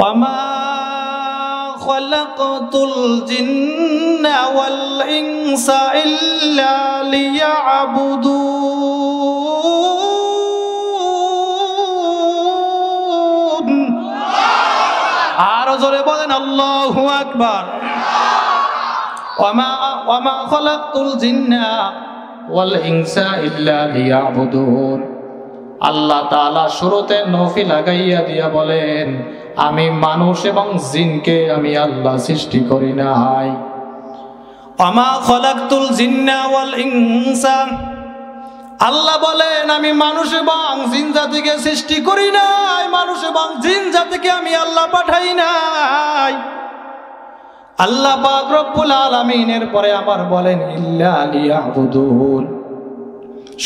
ওয়ামা খালাকতুল জিন্না ওয়াল ইনসা ইল্লা লিয়াবুদুন। আরো জোরে বলেন আল্লাহু আকবার। ওয়ামা খালাকতুল জিন্না ওয়াল ইনসা ইল্লা লিয়াবুদুন। আল্লাহ তাআলা শুরুতে নফি লাগাইয়া দিয়া বলেন, আমি মানুষ এবং জিনকে আমি আল্লাহ সৃষ্টি করি নাই। ওয়ামা খালাকতুল জিন্না ওয়াল ইনসা, আল্লাহ বলেন আমি মানুষ এবং জিন জাতিকে সৃষ্টি করি নাই, মানুষ এবং জিন জাতিকে আমি আল্লাহ পাঠাই নাই। আল্লাহ পাক রব্বুল আলামিনের পরে আবার বলেন ইল্লা লিয়াবুদুন।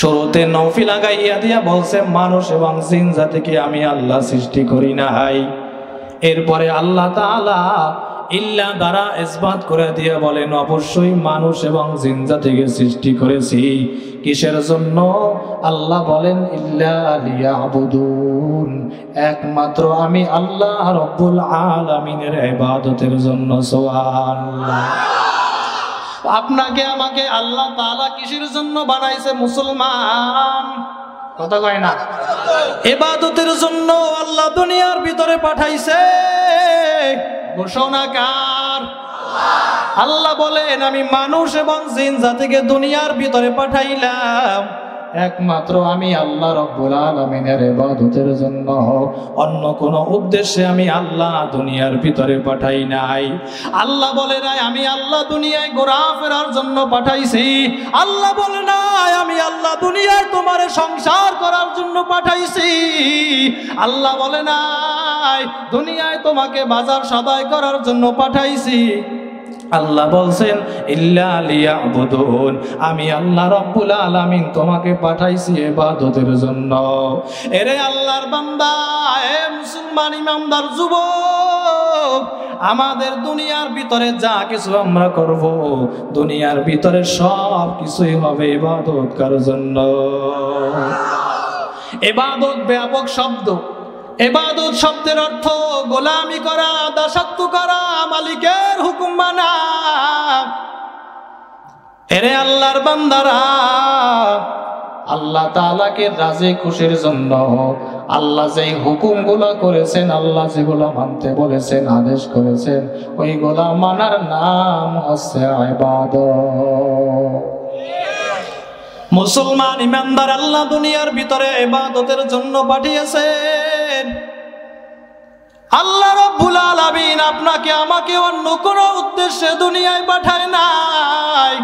শুরুতে নফি লাগাইয়া দিয়া বলছে মানুষ এবং জিন জাতিকে আমি আল্লাহ সৃষ্টি করি নাই। এরপরে আল্লাহ তাআলা ইল্লা দ্বারা ইসবাত করে দিয়া বলেন অবশ্যই মানুষ এবং জিন জাতিকে সৃষ্টি করেছি। কিসের জন্য? আল্লাহ বলেন ইল্লা লিয়াবুদুন, একমাত্র আমি আল্লাহ রব্বুল আলামিনের ইবাদতের জন্য। সুবহানাল্লাহ। আপনাকে আমাকে আল্লাহ তাআলা কিসের জন্য বানাইছে? মুসলমান। কথা কয় না? ইবাদতের জন্য আল্লাহ দুনিয়ার ভিতরে পাঠাইছে। ঘোষণা কার? আল্লাহ বলেন আমি মানুষ এবং জিন জাতিকে দুনিয়ার ভিতরে পাঠাইলাম একমাত্র আমি আল্লাহ রব্বুল আলামিনের ইবাদতের জন্য। অন্য কোন উদ্দেশ্যে আমি আল্লাহ দুনিয়ার ভিতরে পাঠাই নাই। আল্লাহ বলে নাই আমি আল্লাহ দুনিয়ায় ঘোরাফেরার জন্য পাঠাইছি। আল্লাহ বলে নাই আমি আল্লাহ দুনিয়ায় তোমার সংসার করার জন্য পাঠাইছি। আল্লাহ বলে নাই দুনিয়ায় তোমাকে বাজার সদাই করার জন্য পাঠাইছি। আল্লাহ বলছেন ইল্লা লিয়াবুদুন, আমি আল্লাহ রব্বুল আলামিন তোমাকে পাঠাইছি ইবাদতের জন্য। এরে আল্লাহর বান্দা, এ মুসলমান ইমানদার যুবক, আমাদের দুনিয়ার ভিতরে যা কিছু আমরা করব, দুনিয়ার ভিতরে সব কিছুই হবে ইবাদত করার জন্য। ইবাদত ব্যাপক শব্দ। ইবাদত শব্দের অর্থ গোলামি করা, দাসত্ব করা, মালিকের হুকুম মানা। এরে আল্লাহর বান্দারা, আল্লাহ তাআলাকে রাজি খুশির জন্য আল্লাহ যেই হুকুমগুলো করেছেন, আল্লাহ যেগুলো মানতে বলেছেন, আদেশ করেছেন, ওইগুলা মানার নাম হচ্ছে ইবাদত। মুসলমান ইমানদার, আল্লাহ দুনিয়ার ভিতরে ইবাদতের জন্য পাঠিয়েছেন। আল্লাহ রাব্বুল আলামিন আপনাকে আমাকে অন্য কোনো উদ্দেশ্যে দুনিয়ায় পাঠায় নাই।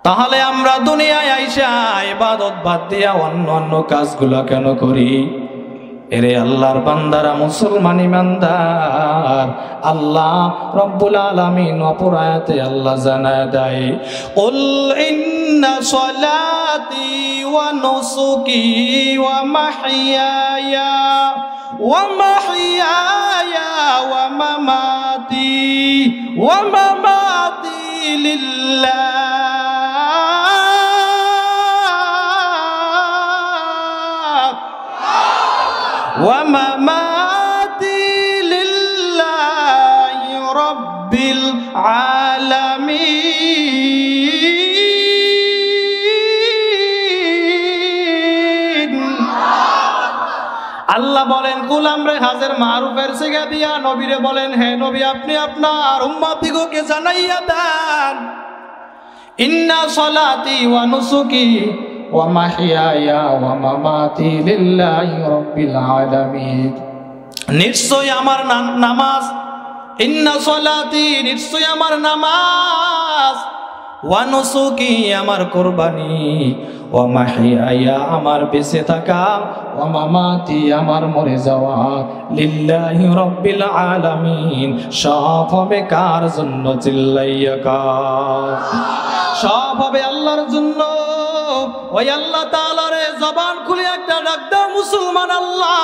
তাহলে আমরা দুনিয়ায় আইসা ইবাদত বাদ দিয়া অন্য অন্য কাজগুলো কেন করি? এরে আল্লাহর বান্দারা, মুসলমান ইমানদার, আল্লাহ রব্বুল আলামিন অপর আয়াতে আল্লাহ জানায় দেয়, কুল ইন্না সলাতি ওয়া নুসুকি ওয়া মাহইয়ায়া ওয়া মামাতি লিল্লাহ ওয়া মামাতি লিল্লাহি রাব্বিল আলামিন। আল্লাহ বলেন কুল আমরে হাজের মারুফের সিগা দিয়া নবীরে বলেন, হে নবী আপনি আপনার উম্মতিকে জানাইয়া দেন, ইন্না সলাতি ওয়া নুসুকি ওয়া মাহইয়ায়া ওয়া মামাতি লিল্লাহি রাব্বিল আলামিন। নিশ্চয় আমার নামাজ, ইন্না সলাতি নিশ্চয় আমার নামাজ, ওয়া নুসুকি আমার কুরবানি, ওয়া মাহইয়ায়া আমার বেঁচে থাকা, ওয়া মামাতি আমার মরে যাওয়া, লিল্লাহি রাব্বিল আলামিন সব হবে কার জন্য? চিল্লাইয়া কার? সব হবে আল্লাহর জন্য। ওই আল্লাহ তাআলার জবান খুলে একটা ডাক দাও, মুসলমান আল্লাহ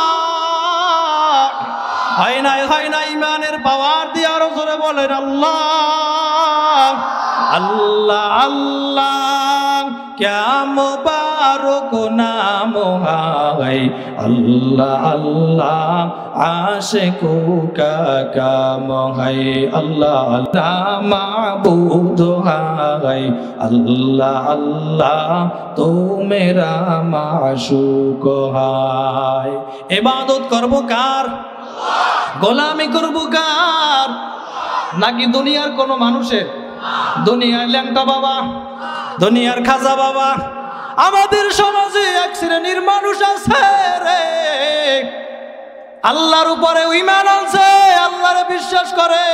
হয় না ইমানের পাওয়ার দিয়ে আরো জোরে বলেন আল্লাহ আল্লাহ আল্লাহ क्या मुबारक नाम है अल्लाह अल्लाह आशिकों का काम है अल्लाह अल्लाह माबूद है अल्लाह अल्लाह तो मेरा माशूक है इबादत करबो कार গোলামি করবো কার নাকি দুনিয়ার কোনো মানুষের দুনিয়ার ল্যাংটা বাবা দুনিয়ার খাজা বাবা আমাদের সমাজে এক শ্রেণীর মানুষ আছে রে আল্লাহর উপরে ঈমান আনছে আল্লাহরে বিশ্বাস করে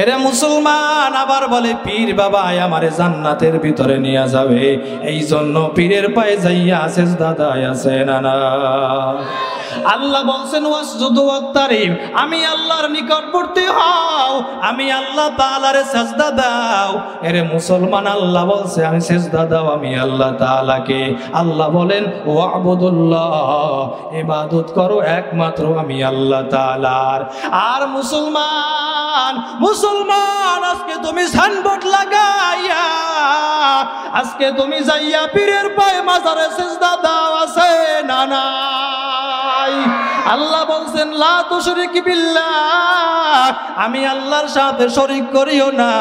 এরে মুসলমান আবার বলে পীর বাবা আমারে জান্নাতের ভিতরে নিয়ে যাবে এই জন্য পীরের পায়ে যাইয়া সেজদা দেয় আছে না না আল্লাহ বলছেন ওয়াসজুদু ওয়াক্তারিব আমি আল্লাহর নিকটবর্তী হও আমি আল্লাহ তাআলারে সিজদা দাও এরে মুসলমান আল্লাহ বলছে আমি সিজদা দাও আমি আল্লাহ তাআলাকে আল্লাহ বলেন ওয়াবুদুল্লাহ ইবাদত করো একমাত্র আমি আল্লাহ তাআলার আর মুসলমান আজকে তুমি সাইনবোর্ড লাগাইয়া আজকে তুমি যাইয়া পীরের পায়ে মাজারে সিজদা দাও আছে না না আল্লাহ বলছেন লা তুশরিক বিল্লাহ আমি আল্লাহর সাথে শরীক করিও না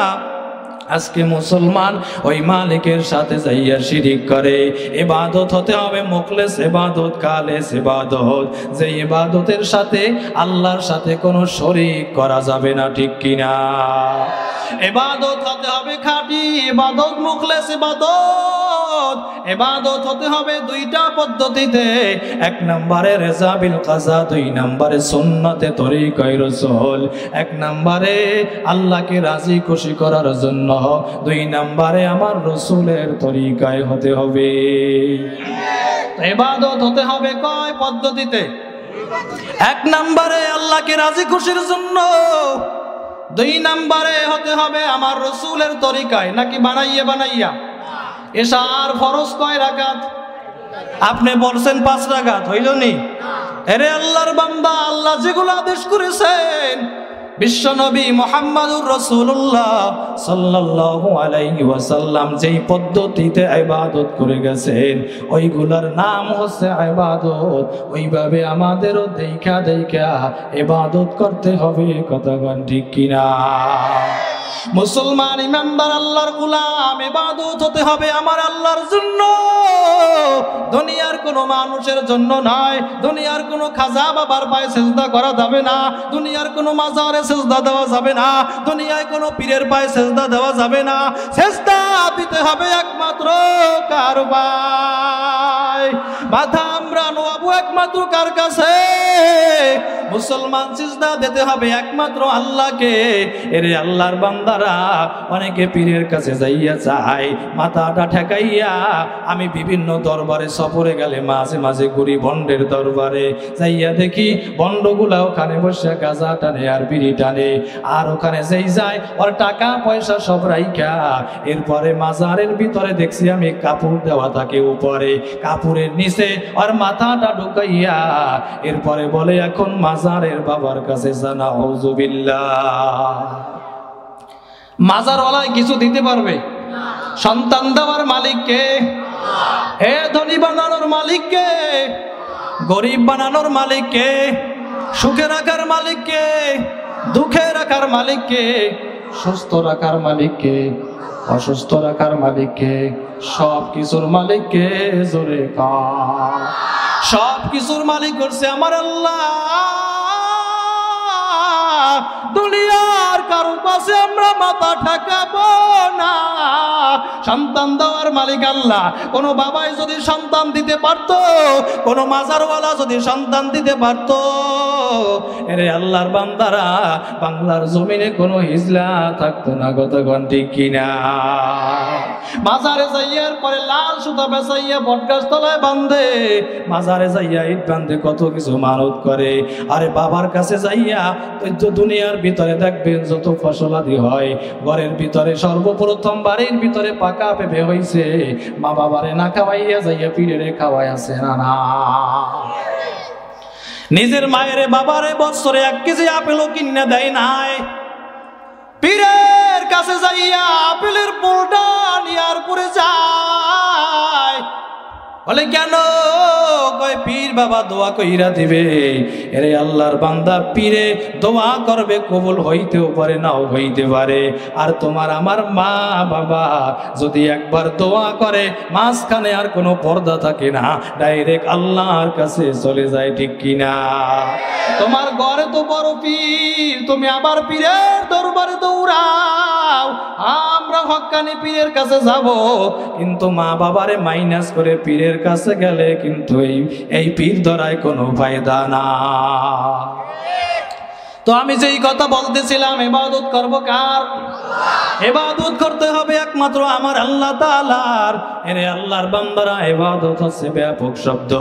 আজকে মুসলমান ওই মালিকের সাথে যাইয়া শিরিক করে ইবাদত হতে হবে মুখলেস ইবাদত খালেস ইবাদত যে ইবাদতের সাথে আল্লাহর সাথে কোনো শরীক করা যাবে না ঠিক কিনা ইবাদত হতে হবে খাঁটি ইবাদত মুখলেস ইবাদত হতে হবে দুইটা পদ্ধতিতে এক নম্বরে রেজা বিল কাজা দুই নম্বরে সুন্নতে তরিকায়ে রাসূল এক নম্বরে আল্লাহকে রাজি খুশি করার জন্য দুই নম্বরে আমার রাসূলের তরিকায় হতে হবে ইবাদত হতে হবে কয় পদ্ধতিতে এক নম্বরে আল্লাহকে রাজি খুশির জন্য দুই নম্বরে হতে হবে আমার রাসূলের তরিকায় নাকি বানাইয়া এশার ফরজ কয় রাকাত আপনি বলছেন 5 রাকাত হইল নি আরে আল্লাহর বান্দা আল্লাহ যেগুলো আদেশ করেছেন বিশ্ব নবী মুহাম্মদুর রাসূলুল্লাহ সাল্লাল্লাহু আলাইহি ওয়াসাল্লাম যেই পদ্ধতিতে ইবাদত করে গেছেন ওইগুলার নাম হচ্ছে ইবাদত ওইভাবে আমাদেরও দেখা ইবাদত করতে হবে কতক্ষণ ঠিক কিনা মুসলমান ইমানদার আল্লাহর গোলাম ইবাদত হতে হবে আমার আল্লাহর জন্য দুনিয়ার কোনো মানুষের জন্য নয় দুনিয়ার কোনো খাজা বাবার পায়ে সিজদা করা যাবে না দুনিয়ার কোনো মাজারে সিজদা দেওয়া যাবে না দুনিয়ায় কোনো পীরের পায়ে সিজদা দেওয়া যাবে না সিজদা দিতে হবে একমাত্র কার পায়ে মাথা আমরা নোয়াবো একমাত্র কার কাছে মুসলমান সিজদা দিতে হবে একমাত্র আল্লাহকে এরে আল্লাহর বান্দারা অনেকে পীরের কাছে যাইয়া চায় মাথাটা ঠেকাইয়া আমি বিভিন্ন দরবারে সফরে গেলে মাঝে মাঝে ঘুরি বন্ডের দরবারে যাইয়া দেখি বন্ডগুলা ওখানে বসে গাঁজা টানে আর বিড়ি টানে আর ওখানে যেই যায় ওর টাকা পয়সা সব রাইখা এরপরে মাজারের ভিতরে দেখছি আমি কাপড় দেওয়া থাকে উপরে কাপড়ের নিচে আর মাথাটা ঢুকাইয়া এরপরে বলে এখন মাজারের বাবার কাছে জানা আউযুবিল্লাহ মাজারওয়ালায় কিছু দিতে পারবে সন্তান দেওয়ার মালিক কে হে ধনী বানানোর মালিক কে গরিব বানানোর মালিক কে সুখে রাখার মালিক কে দুঃখে রাখার মালিক কে সুস্থ রাখার মালিক কে অসুস্থ রাখার মালিক কে সব কিছুর মালিক কে জোরে কার সব কিছুর মালিক করছে আমার আল্লাহ দুনিয়ার কারো কাছে আমরা মাথা ঠেকাবো না সন্তান দেওয়ার মালিক আল্লাহ কোন বাবাই যদি সন্তান দিতে পারতো কোন মাজারওয়ালা যদি সন্তান দিতে পারতো এরে আল্লাহর বান্দারা বাংলার জমিনে কোনো হিজলা থাকতো না কতক্ষণ ঠিক কিনা মাজারে যাইয়ার পরে লাল সুতা বেচাইয়া বটগাছ তলায় বাঁধে মাজারে যাইয়া ইট বাঁধে কত কিছু মানত করে আরে বাবার কাছে যাইয়া তো দুনিয়ার ভিতরে দেখবেন যত ফসলাদি হয় ঘরের ভিতরে সর্বপ্রথম বাড়ির ভিতরে পাকা পেঁপে হইছে মা বাবারে না খাওয়াইয়া যাইয়া পীরেরে খাওয়াই আছে না না নিজের মায়ের বাবারে বছরে 1 কেজি আপেলও কিনে দেয় নাই, পীরের কাছে যাইয়া আপেলের পোলটা নিয়ার পরে যায়। বলে কেন? কয় পীর বাবা দোয়া কইরা দিবে। এরে আল্লাহর বান্দা, পীরে দোয়া করবে, কবুল হইতেও পারে নাও হইতে পারে। আর তোমার আমার মা বাবা যদি একবার দোয়া করে, মাঝখানে আর কোনো পর্দা থাকে না, ডাইরেক্ট আল্লাহর কাছে চলে যায়, ঠিক কিনা? তোমার ঘরে তো বড় পীর, তুমি আবার পীরের দরবারে দৌড়াও। আমরা হক্কানি পীরের কাছে যাব, কিন্তু মা বাবারে মাইনাস করে পীরের কাছে গেলে কিন্তু এই পীর ধরায় কোনো ফায়দা না। তো আমি যেই কথা বলতেছিলাম, ইবাদত করব কার? ইবাদত করতে হবে একমাত্র আমার আল্লাহ তাআলার। এরে আল্লাহর বান্দারা, ইবাদত হচ্ছে ব্যাপক শব্দ।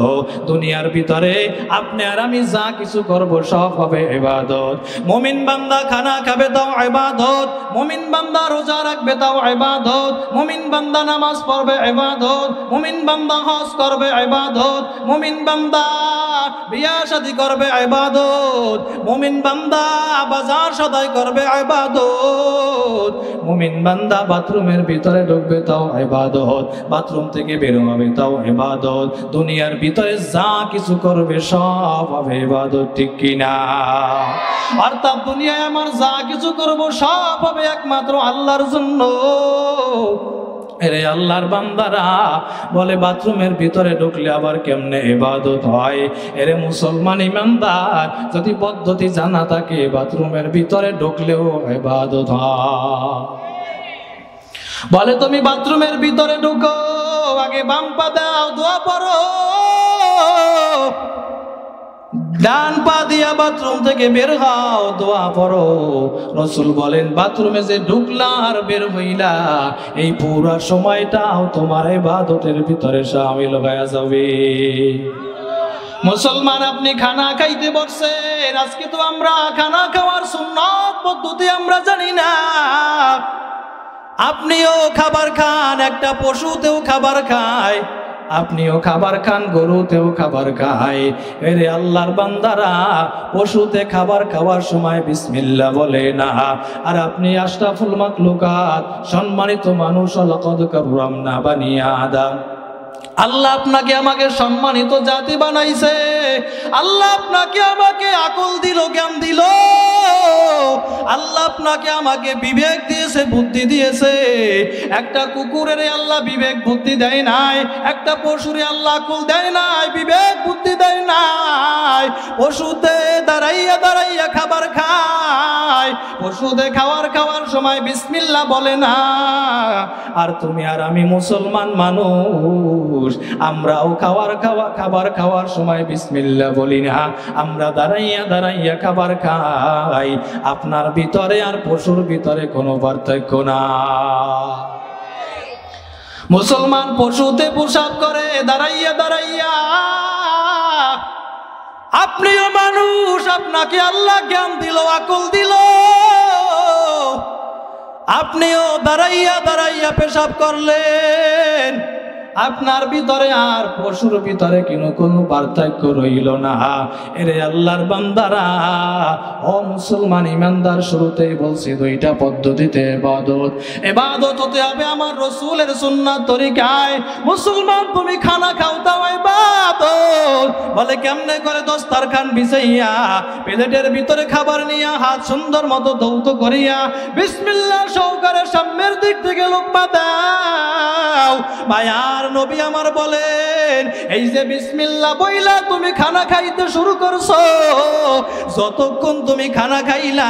দুনিয়ার ভিতরে আপনি আর আমি যা কিছু করব সব হবে ইবাদত। মুমিন বান্দা খানা খাবে তাও ইবাদত, মুমিন বান্দা রোজা রাখবে তাও ইবাদত, মুমিন বান্দা নামাজ পড়বে ইবাদত, মুমিন বান্দা হজ করবে ইবাদত, মুমিন বান্দা বিয়া শাদী করবে ইবাদত, মুমিন বান্দা বাজার সদাই করবে ইবাদত, মুমিন বান্দা বাথরুমের ভিতরে ঢুকবে তাও ইবাদত, বাথরুম থেকে বের হবে তাও ইবাদত। দুনিয়ার ভিতরে যা কিছু করবে সব হবে ইবাদত, ঠিক কিনা? অর্থাৎ দুনিয়ায় আমার যা কিছু করব সব হবে একমাত্র আল্লাহর জন্য। এরে আল্লাহর বান্দারা, বলে বাথরুমের ভিতরে ঢুকলে আবার কেমনে ইবাদত হয়? এরে মুসলমান ইমানদার, যদি পদ্ধতি জানা থাকে বাথরুমের ভিতরে ঢুকলেও ইবাদত হয়। বলে তুমি বাথরুমের ভিতরে ঢুকো, আগে বাম পা দাও, দোয়া পড়ো, ডান পা দিয়া বাথরুম থেকে বের হও, দোয়া পড়ো। রাসূল বলেন বাথরুমে যে ঢুকলা আর বের হইলা, এই পুরো সময়টাও তোমার ইবাদতের ভিতরে শামিল হয়ে যাবে। মুসলমান, আপনি খানা খাইতে বসছেন, আজকে তো আমরা খানা খাওয়ার সুন্নাত পদ্ধতি আমরা জানি না। আপনিও খাবার খান, একটা পশুতেও খাবার খায়, আপনিও খাবার খান, গরুতেও খাবার খায়। এরে আল্লাহর বান্দারা, পশুতে খাবার খাওয়ার সময় বিসমিল্লাহ বলে না, আর আপনি আশরাফুল মাখলুকাত, সম্মানিত মানুষ, লাকাদ কাররামনা বানি আদম, আল্লাহ আপনাকে আমাকে সম্মানিত জাতি বানাইছে, আল্লাহ আপনাকে আমাকে আকল দিল, জ্ঞান দিল, আল্লাহ আপনাকে আমাকে বিবেক দিয়েছে, বুদ্ধি দিয়েছে। একটা কুকুরের আল্লাহ বিবেক বুদ্ধি দেয় নাই, একটা পশুরে আল্লাহ আকল দেয় নাই, বিবেক বুদ্ধি দেয় নাই। পশুতে দাঁড়াইয়া দাঁড়াইয়া খাবার খায়, পশুতে খাওয়ার সময় বিসমিল্লাহ বলে না। আর তুমি আর আমি মুসলমান মানুষ, আমরাও খাবার খাওয়ার সময় বিসমিল্লাহ বলি না, আমরা দাঁড়াইয়া দাঁড়াইয়া খাবার খাই। আপনার ভিতরে আর পশুর ভিতরে কোনো পার্থক্য না। মুসলমান পশুতে পেশাব করে দাঁড়াইয়া দাঁড়াইয়া, আপনিও মানুষ, আপনাকে আল্লাহ জ্ঞান দিল, আকল দিল, আপনিও দাঁড়াইয়া দাঁড়াইয়া পেশাব করলেন। আপনার ভিতরে আর পশুর ভিতরে কোনো পার্থক্য রইল না। এরে আল্লাহর বান্দারা, ও মুসলমান ইমানদার, শুরুতেই বলছি দুইটা পদ্ধতিতে ইবাদত হতে হবে আমার রাসূলের সুন্নাত তরিকায়। মুসলমান, তুমি খানা খাও তাও ইবাদত। বলে কেমনে করে? দস্তারখান বিছাইয়া, প্লেটের ভিতরে খাবার নিয়া, হাত সুন্দর মতো ধৌত করিয়া বিসমিল্লাহ সহকারে সামনের দিক থেকে লোকমা দাও। মায়ার নবী আমার বলেন, এই যে বিসমিল্লাহ বইলা তুমি খানা খাইতে শুরু করছো, যতক্ষণ তুমি খানা খাইলা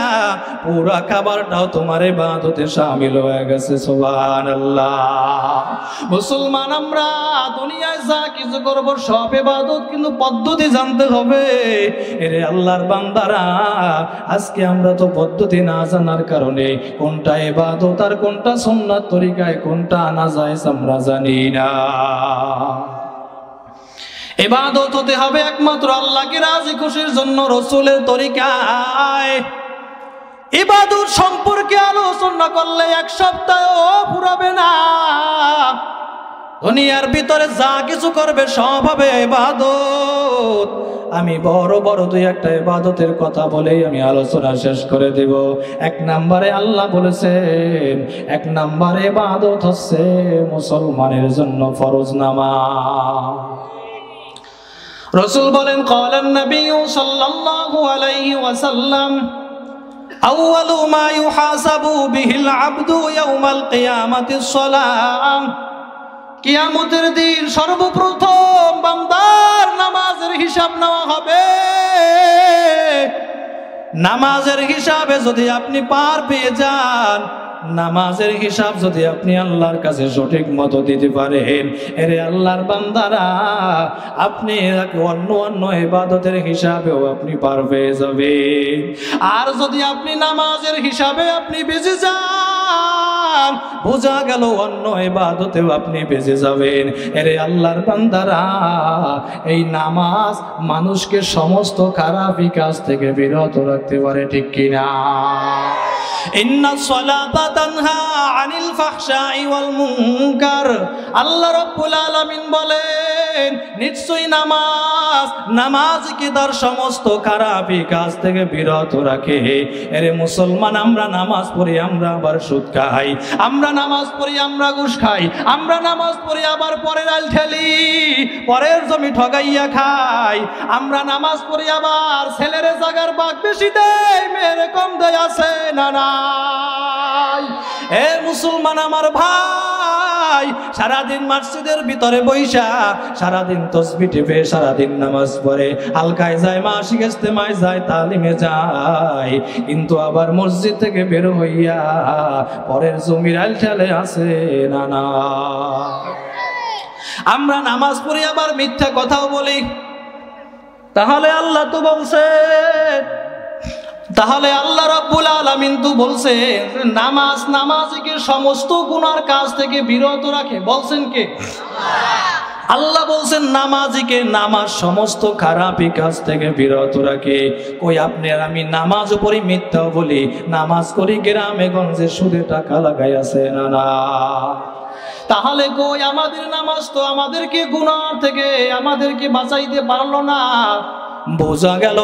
পুরা খাবারটাও তোমার ইবাদতে শামিল হয়ে গেছে। সুবহানাল্লাহ। মুসলমান, আমরা দুনিয়ায় যা কিছু করব সব ইবাদত, কিন্তু পদ্ধতি জানতে হবে। এরে আল্লাহর বান্দারা, আজকে আমরা তো পদ্ধতি না জানার কারণে কোনটা ইবাদত আর কোনটা সুন্নাত তরিকায়, কোনটা নাজায়েজ আমরা জানি না। ইবাদত হতে হবে একমাত্র আল্লাহকে রাজি খুশির জন্য, রাসূলের তরিকায়। ইবাদত সম্পর্কে আলোচনা করলে 1 সপ্তাহও ফুরাবে না। দুনিয়ার ভিতরে যা কিছু করবে সব হবে ইবাদত। আমি বড় বড় দুই একটা ইবাদতের কথা বলেই আমি আলোচনা শেষ করে দেব। এক নম্বরে আল্লাহ বলেছেন, এক নম্বরে ইবাদত হচ্ছে মুসলমানের জন্য ফরজ নামাজ। রাসূল বলেন, ক্বালান নবী সাল্লাল্লাহু আলাইহি ওয়াসাল্লাম, আউয়ালু মা ইউহাসাবু বিহিল আবদু ইয়াউমাল কিয়ামাতিস সালাম। কিয়ামতের দিন সর্বপ্রথম বান্দার নামাজের হিসাব নেওয়া হবে। নামাজের হিসাবে যদি আপনি পার পেয়ে যান, নামাজের হিসাব যদি আপনি আল্লাহর কাছে সঠিক মতো দিতে পারেন, এরে আল্লাহর বান্দারা, আপনি অন্য অন্য ইবাদতের হিসাবেও আপনি পার পেয়ে যাবেন। আর যদি আপনি নামাজের হিসাবে আপনি বেঁচে যান, বোঝা গেল অন্য ইবাদতেও আপনি বেঁচে যাবেন। এরে আল্লাহর বান্দারা, এই নামাজ মানুষকে সমস্ত খারাপ কাজ থেকে বিরত রাখতে পারে, ঠিক কিনা? ইন্নাস সালাতা তানহা আনিল ফাহশাই ওয়াল মুনকার। আল্লাহ রাব্বুল আলামিন বলেন, নিশ্চয়ই নামাজকে তার সমস্ত খারাপ কাজ থেকে বিরত রাখে। এরে মুসলমান, আমরা নামাজ পড়ি, আমরা আবার সুদ খাই, আমরা নামাজ পড়ি, আমরা ঘুষ খাই, আমরা নামাজ পড়ি আবার পরের আল ঠেলি, পরের জমি ঠগাইয়া খাই, আমরা নামাজ পড়ি আবার ছেলের জাগার বাগ বেশি দেয়, মেয়ের কম দেয়, আছে না না? এ মুসলমান আমার ভাই, সারাদিন মসজিদের ভিতরে বইসা সারাদিন তাসবিহ টিপে সারাদিন নামাজ পড়ে, হালকায় যায়, মাসিক ইজতেমায় যায়, তালিমে যায়, কিন্তু আবার মসজিদ থেকে বের হইয়া পরের জমির আল ঠেলে আছে না না? আমরা নামাজ পড়ি আবার মিথ্যা কথাও বলি। তাহলে আল্লাহ তো বলছে, তাহলে আল্লাহ রাব্বুল আলামিন তো বলছে নামাজকে সমস্ত গুনার কাজ থেকে বিরত রাখে। বলছেন কে? আল্লাহ বলছেন নামাজিকে নামাজ সমস্ত খারাপ কাজ থেকে বিরত রাখে। কই আপনি আর আমি নামাজ পড়ি, মিথ্যাও বলি, নামাজ করি গ্রামে গঞ্জে সুদে টাকা লাগাই, আছে না না? তাহলে কই আমাদের নামাজ তো আমাদেরকে গুনাহ থেকে আমাদেরকে বাঁচাইতে পারলো না। বোঝা গেল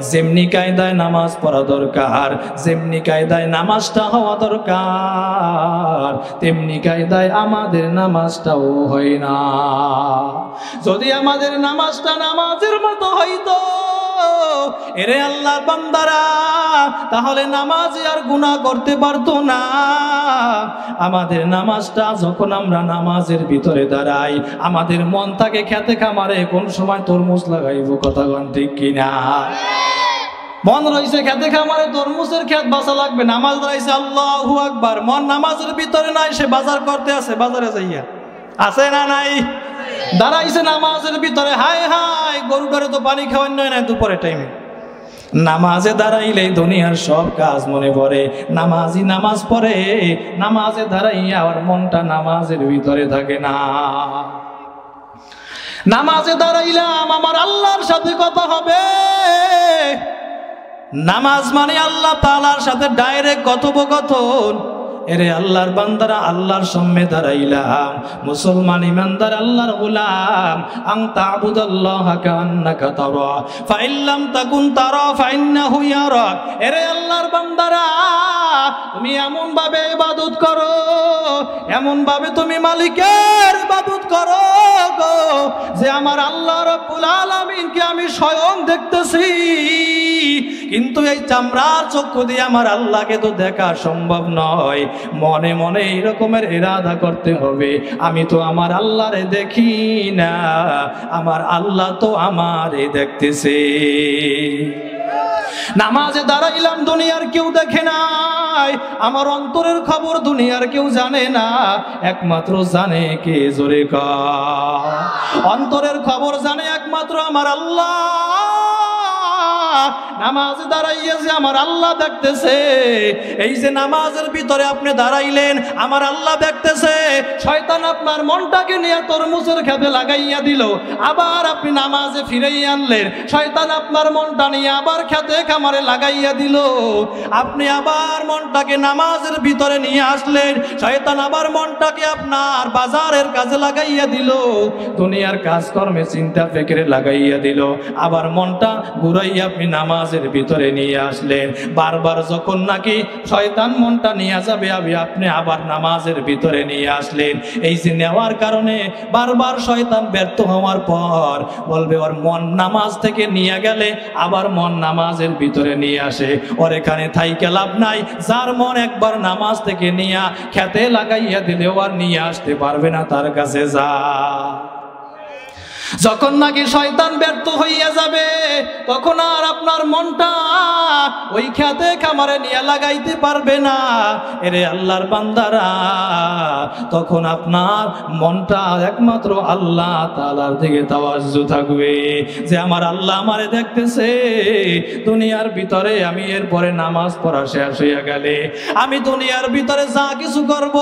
যেমনি কায়দায় নামাজ পড়া দরকার, যেমনি কায়দায় নামাজটা হওয়া দরকার, তেমনি কায়দায় আমাদের নামাজটাও হয় না। যদি আমাদের নামাজটা নামাজের মতো হইতো, এরে আল্লাহর বান্দারা, তাহলে নামাজে আর গুনাহ করতে পারতো না। আমাদের নামাজটা যখন আমরা নামাজের ভিতরে দাঁড়াই, আমাদের মন থাকে খেতে খামারে কোন সময় তরমুজ লাগাইবো, কথা কোন ঠিক কিনা? মন রয়েছে খেতে খামারে তরমুজের খেত বাঁচা লাগবে, নামাজ দাঁড়াইছে আল্লাহু আকবার, মন নামাজের ভিতরে নাই, সে বাজার করতে আছে, বাজারে যাইয়া, আছে না নাই? দাঁড়াইছে নামাজের ভিতরে, হায় হায় গরুটারে তো পানি খাওয়ান নয় না দুপুরের টাইমে। নামাজে দাঁড়াইলে দুনিয়ার সব কাজ মনে পড়ে, নামাজি নামাজ পড়ে, নামাজে দাঁড়াইয়া আর মনটা নামাজের ভিতরে থাকে না। নামাজে দাঁড়াইলাম, আমার আল্লাহর সাথে কথা হবে। নামাজ মানে আল্লাহ তাআলার সাথে ডাইরেক্ট কথোপকথন। এরে আল্লাহর বান্দারা, আল্লাহর সামনে দাঁড়াইলাম, মুসলমান ইমানদার আল্লাহর গোলাম, আন তা'বুদাল্লাহা কাআন্নাকা তারা ফাইন লাম তাকুন তারা ফাইন্নাহু ইয়ারাক। এরে আল্লাহর বান্দারা, তুমি এমন ভাবে ইবাদত করো, এমন ভাবে তুমি মালিকের ইবাদত করো গো, যে আমার আল্লাহ রাব্বুল আলামিনকে আমি স্বয়ং দেখতেছি, কিন্তু এই চামড়ার চক্ষু দিয়ে আমার আল্লাহকে তো দেখা সম্ভব নয়। মনে মনে এই রকমের ইরাদা করতে হবে, আমি তো আমার আল্লাহরে দেখি না, আমার আল্লাহ তো আমারে দেখতেছে। নামাজে দাঁড়াইলাম, দুনিয়ার কেউ দেখে নাই, আমার অন্তরের খবর দুনিয়ার কেউ জানে না, একমাত্র জানে কে? জোরে কর। অন্তরের খবর জানে একমাত্র আমার আল্লাহ। নামাজে দাঁড়াইয়া যে আমার আল্লাহ দেখতেছে, এই যে নামাজের ভিতরে আপনি দাঁড়াইলেন আমার আল্লাহ দেখতেছে, শয়তান আপনার মনটাকে নিয়ে তরমুজের খেতে লাগাইয়া দিল, আবার আপনি নামাজে ফিরাইয়া আনলেন, শয়তান আপনার মনটা নিয়ে আবার খেতে খামারে লাগাইয়া দিল, আপনি আবার মনটাকে নামাজের ভিতরে নিয়ে আসলেন, শয়তান আবার মনটাকে আপনার বাজারের কাজে লাগাইয়া দিল, দুনিয়ার কাজকর্মে চিন্তা ফিকিরে লাগাইয়া দিল, আবার মনটা ঘুরাইয়া আপনি নামাজের ভিতরে নিয়ে আসলেন। বারবার যখন নাকি শয়তান মনটা নিয়ে যাবে আপনি আবার নামাজের ভিতরে নিয়ে আসলেন। এই যে নেওয়ার কারণে বারবার শয়তান ব্যর্থ হওয়ার পর বলবে ওর মন নামাজ থেকে নিয়ে গেলে আবার মন নামাজের ভিতরে নিয়ে আসে, ওর এখানে থাইকে লাভ নাই। যার মন একবার নামাজ থেকে নিয়ে খেতে লাগাইয়া দিলে আর নিয়ে আসতে পারবে না তার কাছে যা। যখন নাকি শয়তান ব্যর্থ হইয়া যাবে তখন আর আপনার মনটা ওই খেতে খামারে নিয়ে লাগাইতে পারবে না। এরে আল্লাহর বান্দারা, তখন আপনার মনটা একমাত্র আল্লাহ তাআলার দিকে তাওয়াজ্জু থাকবে যে আমার আল্লাহ আমারে দেখতেছে। দুনিয়ার ভিতরে আমি এরপরে নামাজ পড়া শেষ হইয়া গেলে আমি দুনিয়ার ভিতরে যা কিছু করব,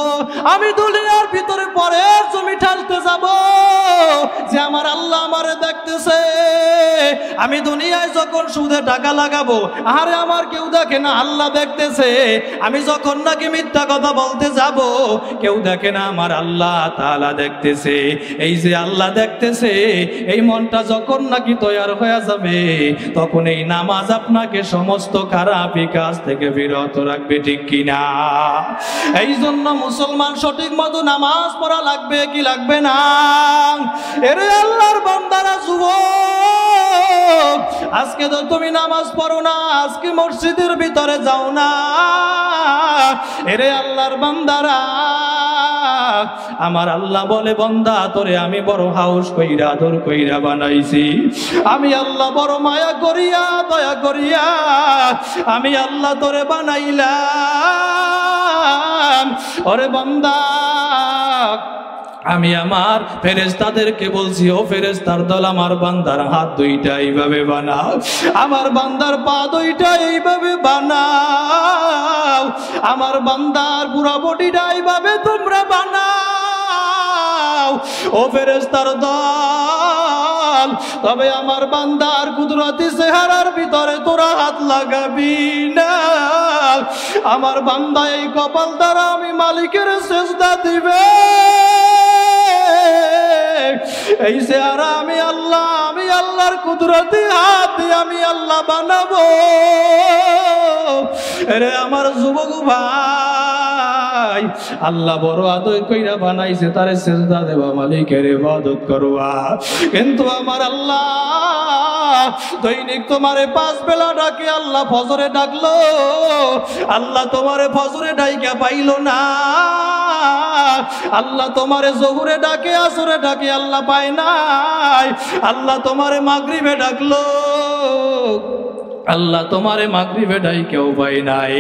আমি দুনিয়ার ভিতরে পরের জমি ঢালতে যাব যে আমার আল্লাহ আমারে দেখতেছে। আমি দুনিয়ায় যখন সুদে টাকা লাগাবো, আরে আমার কেউ দেখে না, আল্লাহ দেখতেছে। আমি যখন নাকি মিথ্যা কথা বলতে যাব, কেউ দেখে না, আমার আল্লাহ তাআলা দেখতেছে। এই যে আল্লাহ দেখতেছে, এই মনটা যখন নাকি তৈরি হয়ে যাবে তখন এই নামাজ আপনাকে সমস্ত খারাপ কাজ থেকে বিরত রাখবে, ঠিক কিনা? এই জন্য মুসলমান সঠিক মতো নামাজ পড়া লাগবে কি লাগবে না? এরে আল্লাহর বান্দারা, যুবক, আজকে তো তুমি নামাজ পড়ো না, আজকে মসজিদের ভিতরে যাও না। এরে আল্লাহর বান্দারা, আমার আল্লাহ বলে বান্দা তোরে আমি বড় হাউস কইরা আদর কইরা বানাইছি, আমি আল্লাহ বড় মায়া করিয়া দয়া করিয়া আমি আল্লাহ তোরে বানাইলাম। ওরে বান্দা, আমি আমার ফেরেশতাদেরকে বলছি, ও ফেরেশতার দল, আমার বান্দার হাত দুইটা এইভাবে বানাও, আমার বান্দার পা দুইটা এইভাবে বানাও, আমার বান্দার পুরা বডিটা এইভাবে তোমরা বানাও। ও ফেরেশতার দল, তবে আমার বান্দার কুদরতি চেহারার ভিতরে তোরা হাত লাগাবি না। আমার বান্দা এই কপাল দ্বারা আমি মালিকের সেজদা দিবে, এই চেহারা আমি আল্লাহর কুদরতি হাত দিয়ে আমি আল্লাহ বানাবো। আরে আমার যুবক ভাই, আল্লাহ বড় আদর কইরা বানাইছে, তারে সেজদা দেবা, মালিকের ইবাদত করবা। কিন্তু আমার আল্লাহ দৈনিক তোমারে 5 বেলা ডাকে, আল্লাহ ফজরে ডাকলো, আল্লাহ তোমারে ফজরে ডাইকা পাইলো না। আল্লাহ তোমারে জোহরে ডাকে, আসরে ডাকে, আল্লাহ পায় নাই। আল্লাহ তোমারে মাগরিবে ডাকলো, আল্লাহ তোমারে মাগরিবে ডাইকেও পায় নাই।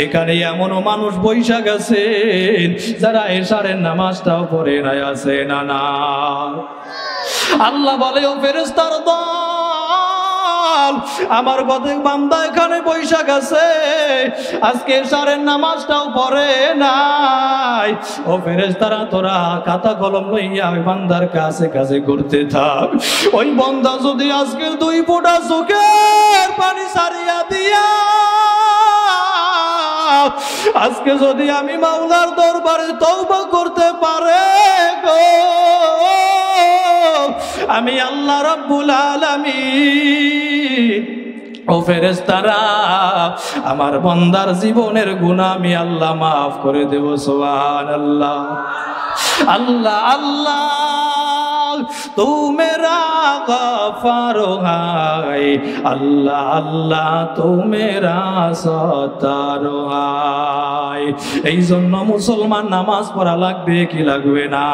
এখানে এমনও মানুষ বৈশা গেছেন যারা এশারের নামাজটাও পড়ে নাই, আছে না না? আল্লাহ বলে, ও ফেরেশতার দল, আমার কতক বান্দা এখানে বৈশাখ আছে, আজকে এশারের নামাজটাও পড়ে নাই। ও ফেরেশতারা, তোরা খাতা কলম লইয়া ওই বান্দার কাছে কাছে ঘুরতে থাক। ওই বান্দা যদি আজকে 2 ফোঁটা চোখের পানি সারিয়া দিয়া আজকে যদি আমি মাওলার দরবারে তওবা করতে পারে গো, আমি আল্লাহ রাব্বুল আলামিন, ও ফেরেশতারা, আমার বান্দার জীবনের গুনাহ আমি আল্লাহ মাফ করে দেব। সুবহানাল্লাহ। আল্লাহ আল্লাহ তু মেরা গফার হায়, আল্লাহ আল্লাহ তু মেরা সত্তার হায়। এই জন্য মুসলমান নামাজ পড়া লাগবে কি লাগবে না?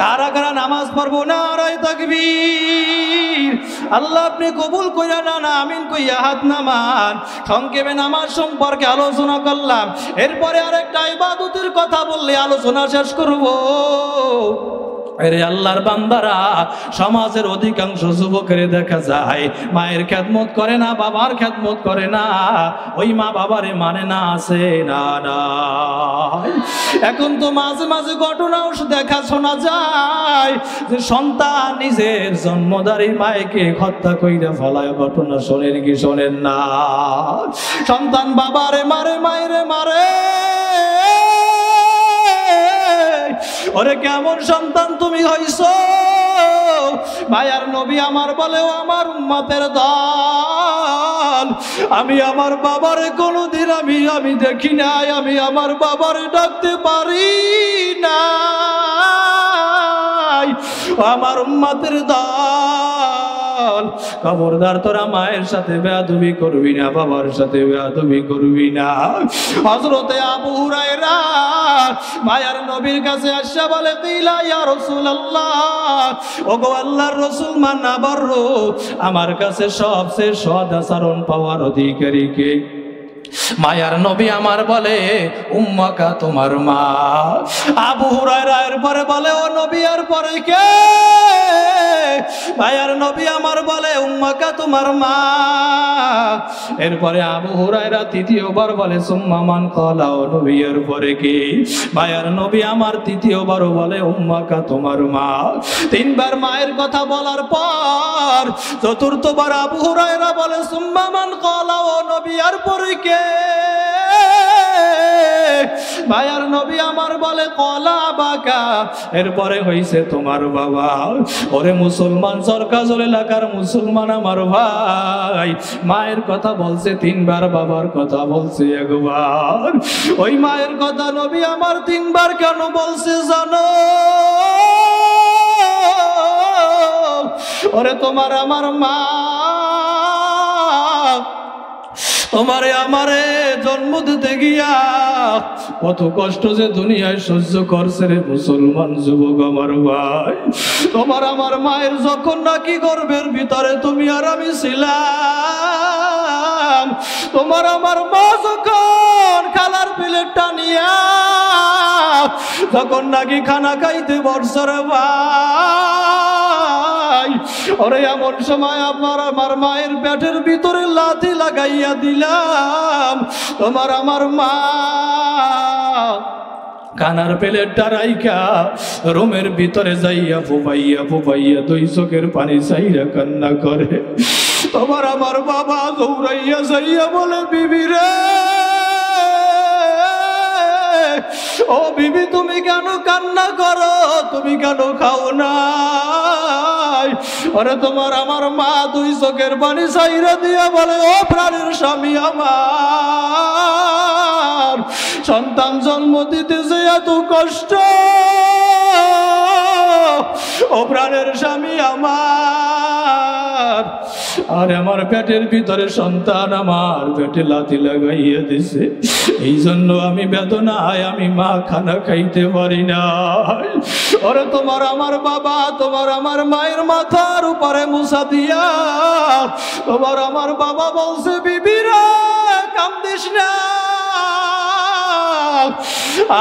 কারা কারা নামাজ পড়বো না? নারায়ে তাকবীর। আল্লাহ আপনি কবুল কইরা না, আমিন কইয়া হাত নামান। সংক্ষেপে নামাজ সম্পর্কে আলোচনা করলাম, এরপরে আরেকটা ইবাদতের কথা বললে আলোচনা শেষ করব। এরে আল্লাহর বান্দারা, সমাজের অধিকাংশ যুবকের দেখা যায় মায়ের খেদমত করে না, বাবার খেদমত করে না, ওই মা বাবারে মানে না, আছে না না। এখন তো মাঝে মাঝে ঘটনাও দেখা শোনা যায় যে সন্তান নিজের জন্মদারী মায়েকে হত্যা কইরা ফলায়। ঘটনা শোনেন কি শোনেন না? সন্তান বাবারে মারে, মায়েরে মারে। ওরে কেমন সন্তান তুমি হইছো? মায়ার নবী আমার বলে, ও আমার উম্মতের দল, আমি আমার বাবারে কোনোদিন আমি দেখি নাই, আমি আমার বাবারে ডাকতে পারি না। আমার উম্মতের দল, খবরদার তোরা মায়ের সাথে বেয়াদবি করবি না, বাবার সাথে বেয়াদবি করবি না। হযরতে আবু হুরায়রা মায়ার নবীর কাছে আসা বলে, কিলা ইয়া রাসূলুল্লাহ, ওগো আল্লাহর রাসূল, মানা বাররু, আমার কাছে সবচেয়ে সৎ আচরণ পাওয়ার অধিকারী কে? মায়ার নবী আমার বলে, উম্মাকা, তোমার মা। আবু হুরায়রা এরপরে বলে, ও নবী এর পরে কে? মায়ার নবী আমার বলে, উম্মাকা, তোমার মা। এরপরে আবু হুরায়রা তৃতীয়বার বলে, সুম্মা মান ক্বালা, ও নবী এর পরে কে? মায়ার নবী আমার তৃতীয়বারও বলে, উম্মাকা, তোমার মা। তিনবার মায়ের কথা বলার পর চতুর্থবার আবু হুরায়রা বলে, সুম্মা মান ক্বালা, ও নবী এর পরে কে? মায়ার নবী আমার বলে, ক্বালা আবাকা, এরপরে হইছে তোমার বাবা। ওরে মুসলমান, সরকাজল এলাকার মুসলমান আমার ভাই, মায়ের কথা বলছে তিনবার, বাবার কথা বলছে একবার। ওই মায়ের কথা নবী আমার তিনবার কেন বলছে জানো? ওরে তোমার আমার মা তোমারে আমারে জন্ম দিতে গিয়া কত কষ্ট যে দুনিয়ায় সহ্য করছে রে মুসলমান যুবক আমার ভাই। তোমার আমার মায়ের যখন নাকি গর্ভের ভিতরে তুমি আর আমি ছিলাম, তোমার আমার মা যখন খালার প্লেটটা নিয়া যখন নাকি খানা খাইতে বর্ষর ভাই, ওরে এমন সময় আপনার আমার মায়ের পেটের ভিতরে লাথি লাগাইয়া দিলাম। তোমার আমার মা কানার প্লেটটা রাইখা রুমের ভিতরে যাইয়া ফুপাইয়া ফুপাইয়া দুই চোখের পানি চাইরা কান্না করে। তোমার আমার বাবা দৌড়াইয়া যাইয়া বলে, বিবি রে, ও বিবি, তুমি কেন কান্না করো? তুমি কেন খাও না? ওরে তোমার আমার মা দুই চোখের পানি চাইরা দিয়া বলে, ও প্রাণের স্বামী আমার, সন্তান জন্ম দিতে যে এত কষ্ট, ও প্রাণের স্বামী আমার, আর আমার পেটের ভিতরে সন্তান আমার পেটে লাথি লাগাইয়া দিছে, এই জন্য আমি বেদনায় আমি মা খানা খাইতে পারি না। ওরে তোমার আমার বাবা তোমার আমার মায়ের মাথার উপরে মুছা দিয়া তোমার আমার বাবা বলছে, বিবিরা কান্দিস না,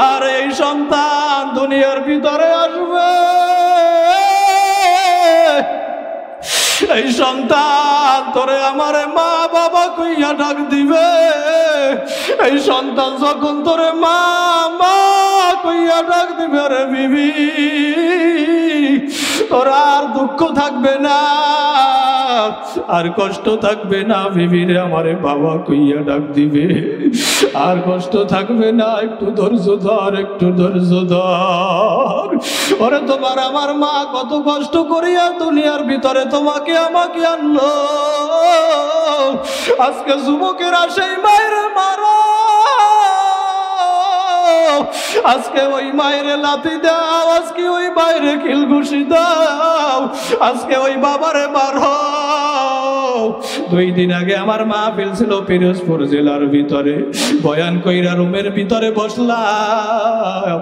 আর এই সন্তান দুনিয়ার ভিতরে আসবে, এই সন্তান তোরে আমারে মা বাবা কইয়া ডাক দিবে, এই সন্তান যখন তোরে মা মা কইয়া ডাক দিবে রে বিবি, তোর আর দুঃখ থাকবে না, আর কষ্ট থাকবে না, বিবিরে আমারে বাবা কইয়া ডাক দিবে, আর কষ্ট থাকবে না, একটু ধৈর্য ধর, একটু ধৈর্য ধর। ওরে তোমার আমার মা কত কষ্ট করিয়া দুনিয়ার ভিতরে তোমাকে আমাকে আনলো, আজকে যুবকেরা সেই মায়ের মারো, আজকে ওই মায়ের লাথি দাও, আজকে ওই মায়ের খিলঘুষি দাও, আজকে ওই বাবারে মারো। 2 দিন আগে আমার মাহফিল ছিল পিরোজপুর জেলার ভিতরে, বয়ান কইরা রুমের ভিতরে বসলাম,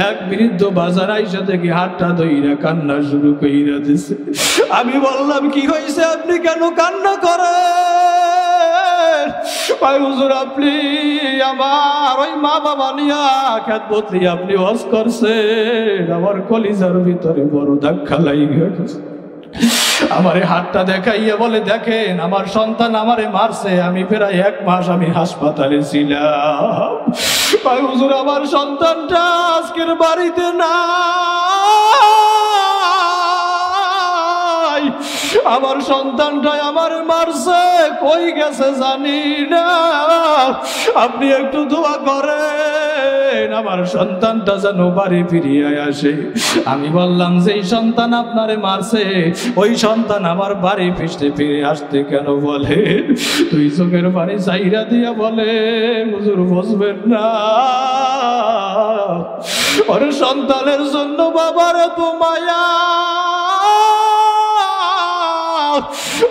এক বৃদ্ধ বাজার আইসা থেকে হাতটা ধইরা কান্না শুরু কইরা দিছে। আমি বললাম, কি হয়েছে, আপনি কেন কান্না করেন? ভাই হুজুর আপনি আমার ওই মা বাবা নিয়া খেদমত নিয়ে আপনি ওয়াজ করছেন, আমার কলিজার ভিতরে বড় ধাক্কা লাগিয়ে গেছে। আমারে হাতটা দেখাইয়া বলে, দেখেন আমার সন্তান আমারে মারছে, আমি প্রায় 1 মাস আমি হাসপাতালে ছিলাম। ভাই হুজুর আমার সন্তানটা আজকের বাড়িতে না, আমার সন্তানটাই আমার মারছে, কই গেছে জানি না, আপনি একটু দোয়া করেন আমার সন্তানটা যেন বাড়ি ফিরিয়ে আসে। আমি বললাম, যেই সন্তান আপনারে মারছে ওই সন্তান আমার বাড়ি ফিরে আসতে কেন বলে? তুই চোখের পানি চাইরা দিয়া বলে, হুজুর বুঝবেন না, ওর সন্তানের জন্য বাবার তো মায়া।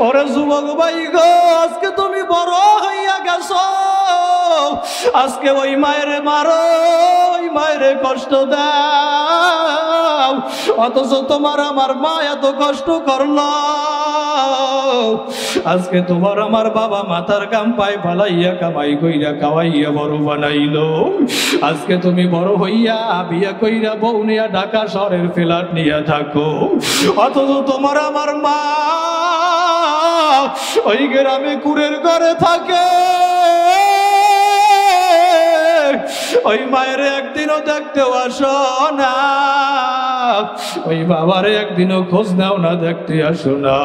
ওরে যুবক ভাই গো, আজকে তুমি বড় হইয়া গেছো, আজকে ওই মায়েরে মারো, ওই মায়েরে কষ্ট দাও, অথচ তোমার আমার মা এত কষ্ট করলো। আজকে তোমার আমার বাবা মাথার গাম পায়ে ফালাইয়া কামাই কইরা খাওয়াইয়া বড় বানাইলো, আজকে তুমি বড় হইয়া বিয়া কইরা বউ নিয়া ঢাকা শহরের ফ্ল্যাট নিয়ে থাকো, অথচ তোমার আমার মা ওই গ্রামে কুড়ের ঘরে থাকে। ওই মায়ের একদিনও দেখতেও আসো না, ওই বাবারে একদিনও খোঁজ নাও না, দেখতে আসো না।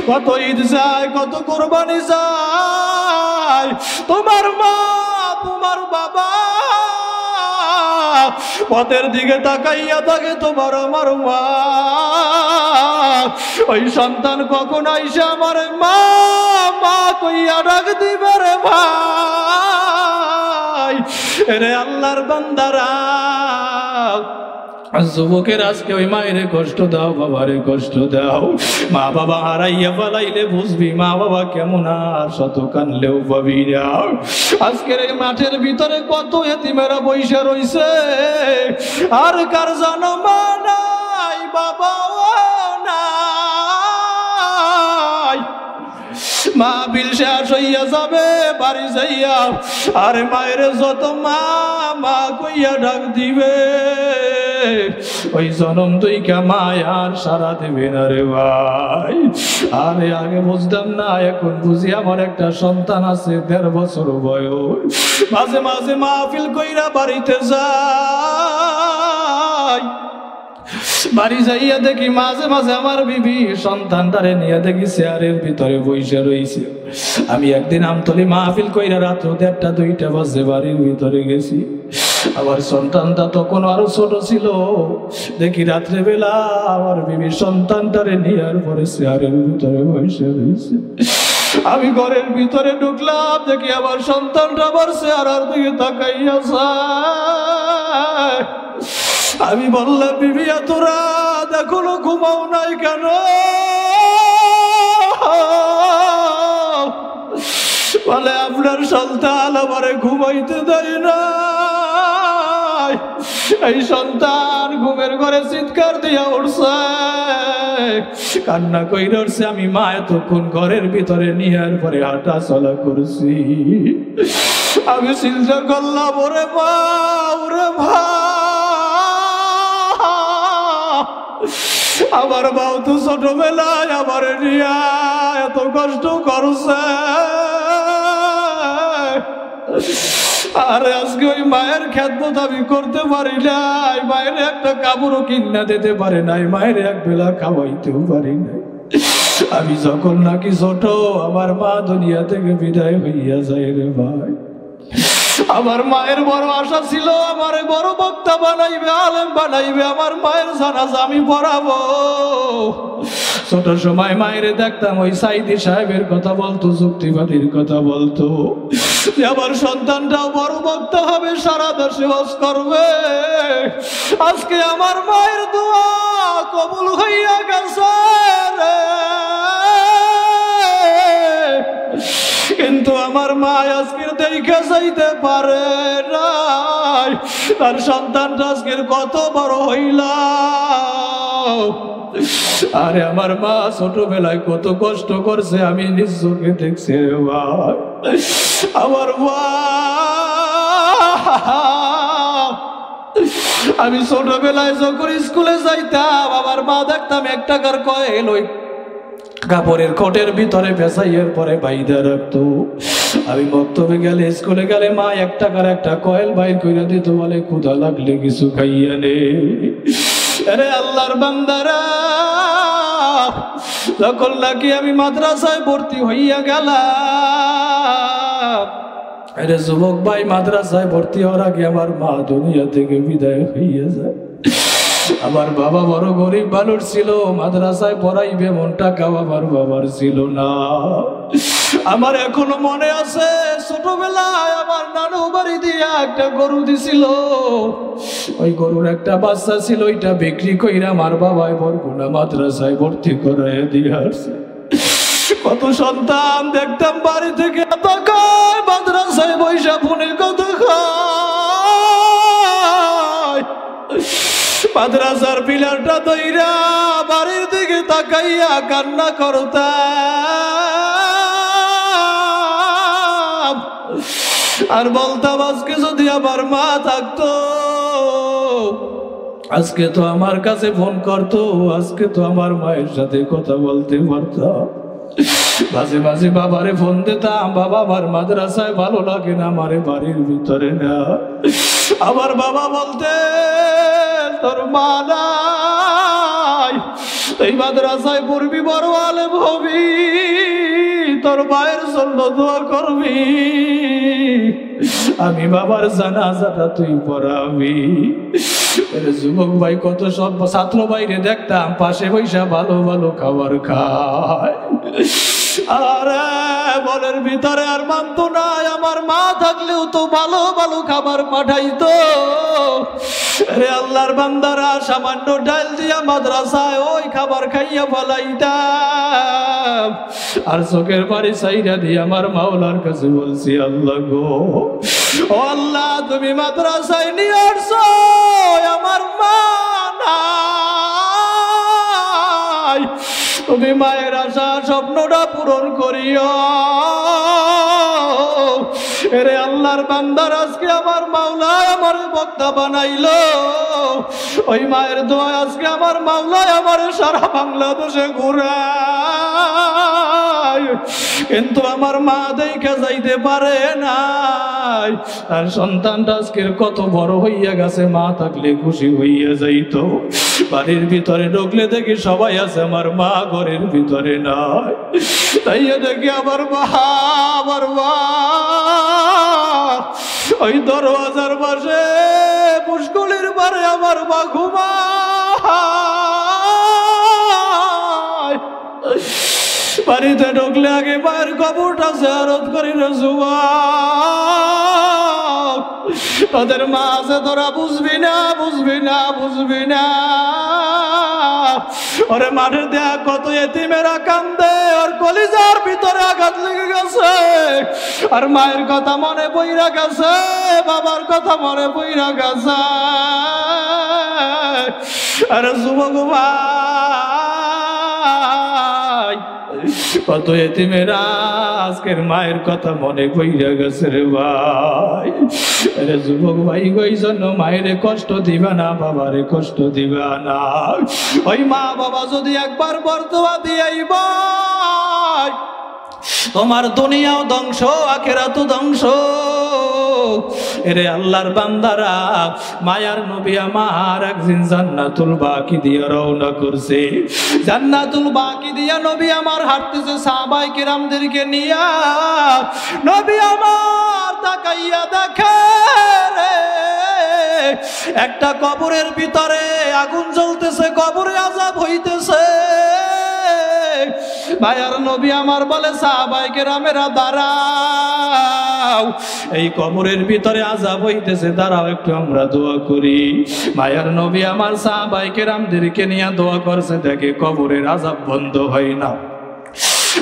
কত ঈদ যায়, কত কোরবানি যায়, তোমার মা তোমার বাবা পথের দিকে তাকাইয়া থাকে, তোমার আমার মা। ওই সন্তান কখন আইসা আমার মা মা কইয়া ডাক দিবে রে ভাই? রে আল্লাহর বান্দারা, যুবকের আজকে ওই মায়েরে কষ্ট দাও, বাবারে কষ্ট দাও। মা বাবা হারাইয়া পালাইলে বুঝবি মা বাবা কেমন, আর শত কানলেও পাবি না। আজকের এই মাঠের ভিতরে কত এতিমেরা বইসা রইছে, আর কার জানো মা নাই, বাবাও নাই। মা বিল শেষ হইয়া যাবে বাড়ি যাইয়া, আরে মায়ের যত মা মা কইয়া ডাক দিবে, ওই জনম তুই কামায় আর সারা দেবে না রে ভাই। আরে আগে বুঝতাম না, এখন বুঝি আমার একটা সন্তান আছে 1.5 বছর বয়স, মাঝে মাঝে মাহফিল কইরা বাড়িতে যাই, বাড়ি যাইয়া দেখি মাঝে মাঝে আমার বিবি সন্তানটারে নিয়ে দেখি চেয়ারের ভিতরে বইসা রইছে। আমি একদিন আমতলি মাহফিল কইরা রাত্র 1:30-2টা বাজে বাড়ির ভিতরে গেছি, আমার সন্তানটা তখন আরো ছোট ছিল, দেখি রাত্রে বেলা আমার বিবি সন্তানটারে নিয়ার পরে চেয়ারের ভিতরে বইসা রইছে। আমি ঘরের ভিতরে ঢুকলাম, দেখি আমার সন্তানটা আবার চেয়ারের দিকে তাকাইয়া যায়। আমি বললাম, বিবি তোরা এখনো ঘুমাও নাই কেন? বলে, আপনার সন্তান আমারে ঘুমাইতে দেয় না। এই সন্তান ঘুমের ঘরে চিৎকার দিয়া উঠছে, কান্না কইরা উঠছে। আমি মা এতক্ষণ ঘরের ভিতরে নিয়ার পরে হাঁটা চলা করছি। আমি চিন্তা করলাম, ওরে মা, ওরে ভাই, আমার বাউ তো ছোটবেলায় আমার নিয়া এত কষ্ট করছে, আর আজকে ওই মায়ের খেদমত আমি করতে পারি নাই, মায়ের একটা কাপড়ও কিনা দিতে পারে নাই, মায়ের এক বেলা খাওয়াইতেও পারি নাই। আমি যখন নাকি ছোট, আমার মা দুনিয়া থেকে বিদায় হইয়া যায় রে ভাই। আমার মায়ের বড় আশা ছিল, আমার বড় বক্তা বানাইবে, আলেম বানাইবে, আমার মায়ের জানাজা আমি পড়াবো। ছোট সময় মায়ের দেখতাম ওই সাইদি সাহেবের কথা বলতো, যুক্তিবাদীর কথা বলতো, আমার সন্তানটাও বড় বক্তা হবে, সারা দেশে ওয়াজ করবে। আজকে আমার মায়ের দোয়া কবুল হইয়া গেছে রে, কিন্তু আমার মা আজকের দেখে যাইতে পারে নাই, তার সন্তানটা আজকের কত বড় হইল। আরে আমার মা ছোটবেলায় কত কষ্ট করছে আমি নিজ চোখে দেখছি রে ভাই। আমার মা, আমি ছোটবেলায় যখন স্কুলে যাইতাম আমার মা দেখতাম 1 টাকার কয়েন ওই কাপড়ের কোটের ভিতরে পেঁচাইয়ের পরে বাইদা রাখতো। আমি মক্তবে গেলে স্কুলে গেলে মা 1 টাকার একটা কয়েল বাইর করে দিত, বলে ক্ষুধা লাগলে কিছু খাইয়া নে। আরে আল্লাহর বান্দারা, যখন নাকি আমি মাদ্রাসায় ভর্তি হইয়া গেলাম, আরে যুবক ভাই, মাদ্রাসায় ভর্তি হওয়ার আগে আমার মা দুনিয়া থেকে বিদায় হইয়া যায়। আমার বাবা বড় গরিব মানুষ ছিল, মাদ্রাসায় পড়াইবে মন টাকা আমার বাবার ছিল না। আমার এখনো মনে আছে ছোটবেলায় আমার নানু বাড়ি দিয়া একটা গরু দিছিল, ওই গরুর একটা বাচ্চা ছিল, ওইটা বিক্রি কইরা আমার বাবাই বরগুনা মাদ্রাসায় ভর্তি করাইয়া দিয়ে আসছে। কত সন্তান দেখতাম বাড়ি থেকে মাদ্রাসায় বৈশা ফোনে কত খায়, মাদ্রাসার পিলারটা দইরা বাড়ির দিকে তাকাইয়া কান্না করতাম আর বলতাম আজকে যদি আমার মা থাকতো, আজকে তো আমার কাছে ফোন করতো, আজকে তো আমার মায়ের সাথে কথা বলতে পারতাম। মাঝে মাঝে বাবারে ফোন দিতাম, বাবা আমার মাদ্রাসায় ভালো লাগে না, আমারে বাড়ির ভিতরে না। আমার বাবা বলতে তোর মা নাই, এই মাদ্রাসায় পড়বি, বড় আলেম হবি, তোর মায়ের জন্য দোয়া করবি, আমি বাবার জানাজাটা তুই পড়াবি। যুবক ভাই, কত সব ছাত্র বাইরে দেখতাম পাশে বৈশা ভালো ভালো খাবার খায়, আরে মনের ভিতরে আর মানতো নাই আমার মা থাকলেও তো ভালো ভালো খাবার পাঠাইতো। রে আল্লাহর বান্দারা, সামান্য ডাল দিয়া মাদ্রাসায় ওই খাবার খাইয়া ফলাইতাম, আর চোখের বাড়ি সাইরা দিয়ে আমার মাওলার কাছে বলছি, আল্লাহ গো, ও আল্লাহ, তুমি মাদ্রাসায় নিয়ে আসছো, আমার মা নাই, তুমি মায়ের আশা স্বপ্নটা পূরণ করিও। এরে আল্লাহর বান্দার, আজকে আমার মাওলায় আমার বক্তা বানাইলো, ওই মায়ের দোয়া আজকে আমার মাওলায় আমার সারা বাংলাদেশে ঘুরায়, কিন্তু আমার মা দেখা যাইতে পারে নাই। তার সন্তানটা আজকের কত বড় হইয়া গেছে, মা থাকলে খুশি হইয়া যাইত। বাড়ির ভিতরে ঢুকলে দেখি সবাই আছে, আমার মা ঘরের ভিতরে নাই। তাই দেখি আমার মা ওই দরওয়াজার পাশে পুষ্করির পারে আমার মা ঘুমায়। বাড়িতে ঢুকলে আগে মায়ের কবরটা জিয়ারত করি রে যুবক, তোদের মা আছে, তোরা বুঝবি না, বুঝবি না, বুঝবি না। ওরে মাঠে দেয়া কত এতিমেরা কান্দে, ওর কলিজার ভিতরে আঘাত লেগে গেছে, আর মায়ের কথা মনে পইরা গেছে, বাবার কথা মনে পইরা গেছে। আরে যুবক ভাই, কত এতিমেরা আজকের মায়ের কথা মনে পইরা গেছে রে ভাই। আরে যুবক ভাই, ওই জন্য মায়েরে কষ্ট দিবা না, বাবারে কষ্ট দিবা না। ওই মা বাবা যদি একবার বর্তমান দিয়াইব, তোমার দুনিয়াও ধ্বংস, আখিরাতও ধ্বংস। এরে আল্লাহর বান্দারা, মায়ার নবী আমার একদিন জান্নাতুল বাকি দিয়া রওনা করছে। জান্নাতুল বাকি দিয়া নবী আমার হাঁটতেছে সাহাবায়ে কিরামদেরকে নিয়া। নবী আমার তাকাইয়া দেখে রে, একটা কবরের ভিতরে আগুন জ্বলতেছে, কবরে আযাব হইতেছে। মায়ার নবী আমার বলে, সাহাবায়ে কেরামেরা দাঁড়াও, এই কবরের ভিতরে আযাব হইতেছে, দাঁড়াও একটু আমরা দোয়া করি। মায়ার নবী আমার সাহাবায়ে কেরামদেরকে নিয়ে দোয়া করছে, দেখে কবরের আযাব বন্ধ হয় না।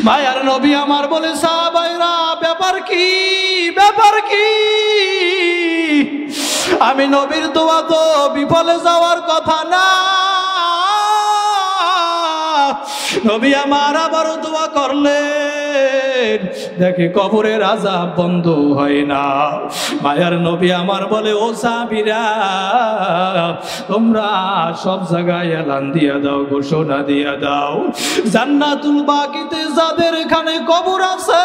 মায়ার নবী আমার বলে, সাহাবায়েরা ব্যাপার কি, ব্যাপার কি? আমি নবীর দোয়া তো বিফলে যাওয়ার কথা না, নবী আমার আবারও দোয়া করলেন, দেখে কবরের আযাব বন্ধ হয় না। মায়ার নবী আমার বলে, ও সাহাবীরা, তোমরা সব জায়গায় এলান দিয়া দাও, ঘোষণা দিয়া দাও, জান্নাতুল বাকিতে যাদের এখানে কবর আছে,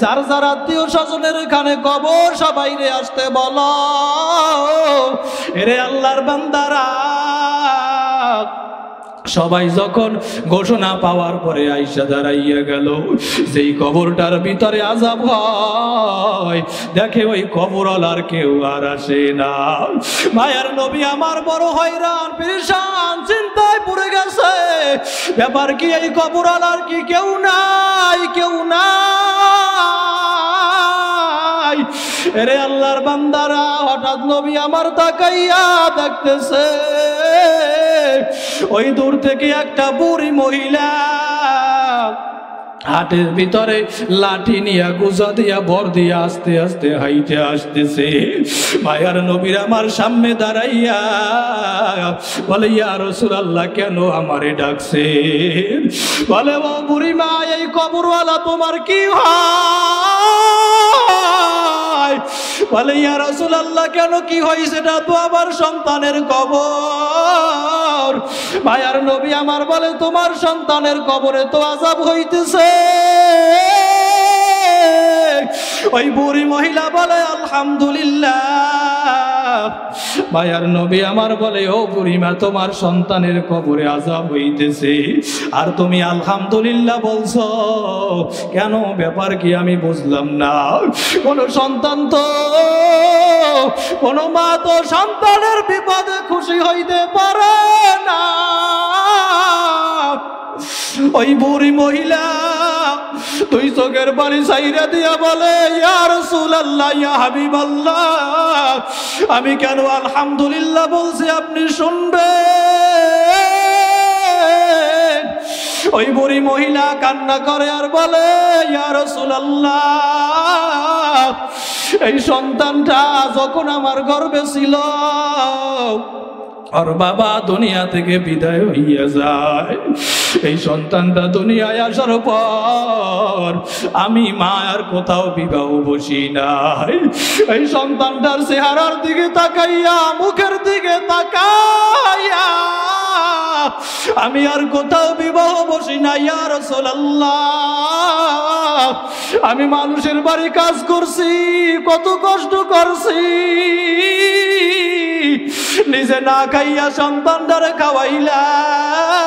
যার যার আত্মীয় স্বজনের এখানে কবর, সবাইরে আসতে বলো। এরে আল্লাহর বান্দারা, সবাই যখন ঘোষণা পাওয়ার পরে আইসা দাঁড়াইয়া গেল, যেই কবরটার ভিতরে আযাব হয়, দেখে ওই কবরওয়ালার কেউ আর আসে না। মায়ার নবী আমার বড় হয়রান, পেরেশান, চিন্তায় পড়ে গেছে। ব্যাপার কি, এই কবরওয়ালার কি কেউ নাই? কেউ নাই। এরে আল্লাহর বান্দারা, হঠাৎ নবী আমার তাকাইয়া দেখতেছে, ওই দূর থেকে একটা বুড়ি মহিলা হাটের ভিতরে লাঠি নিয়ে গুজা দিয়া ভর দিয়া আস্তে আস্তে হাইটে আসতেছে। মায়ার নবীর আমার সামনে দাঁড়াইয়া বলে, ইয়া রাসূলুল্লাহ, কেন আমারে ডাকছেন? বলে, ও বুড়ি মা, এই কবরওয়ালা তোমার কি হয়? বলে, ইয়া রাসূলুল্লাহ, কেন কি হয়? সেটা তো আমার সন্তানের কবর। মায়ার নবী আমার বলে, তোমার সন্তানের কবরে তো আযাব হইতেছে। ওই বুড়ি মহিলা বলে, আলহামদুলিল্লাহ। মায়ার নবী আমার বলে, ও বুড়িমা, তোমার সন্তানের কবরে আযাব হইতেছে, আর তুমি আলহামদুলিল্লাহ বলছো কেন? ব্যাপার কি আমি বুঝলাম না। কোন সন্তান তো, কোন মা তো সন্তানের বিপদে খুশি হইতে পারে না। ওই বুড়ি মহিলা দুই চোখের পানি ছাইরা দিয়া বলে, ইয়া রাসূলুল্লাহ, ইয়া হাবিবাল্লাহ, আমি কেন আলহামদুলিল্লাহ বলছি আপনি শুনবেন। ওই বুড়ি মহিলা কান্না করে আর বলে, ইয়া রাসূলুল্লাহ, এই সন্তানটা যখন আমার গর্ভে ছিল, আর বাবা দুনিয়া থেকে বিদায় হইয়া যায়, এই সন্তানটা দুনিয়ায় আসার পর আমি মা আর কোথাও বিবাহ বসি নাই। এই সন্তানটার চেহারার দিকে তাকাইয়া, মুখের দিকে তাকাইয়া আমি আর কোথাও বিবাহ বসি না। ইয়া রাসূলুল্লাহ, আমি মানুষের বাড়ি কাজ করছি, কত কষ্ট করছি, নিজে না খাইয়া সন্তানটারে খাওয়াইলাম।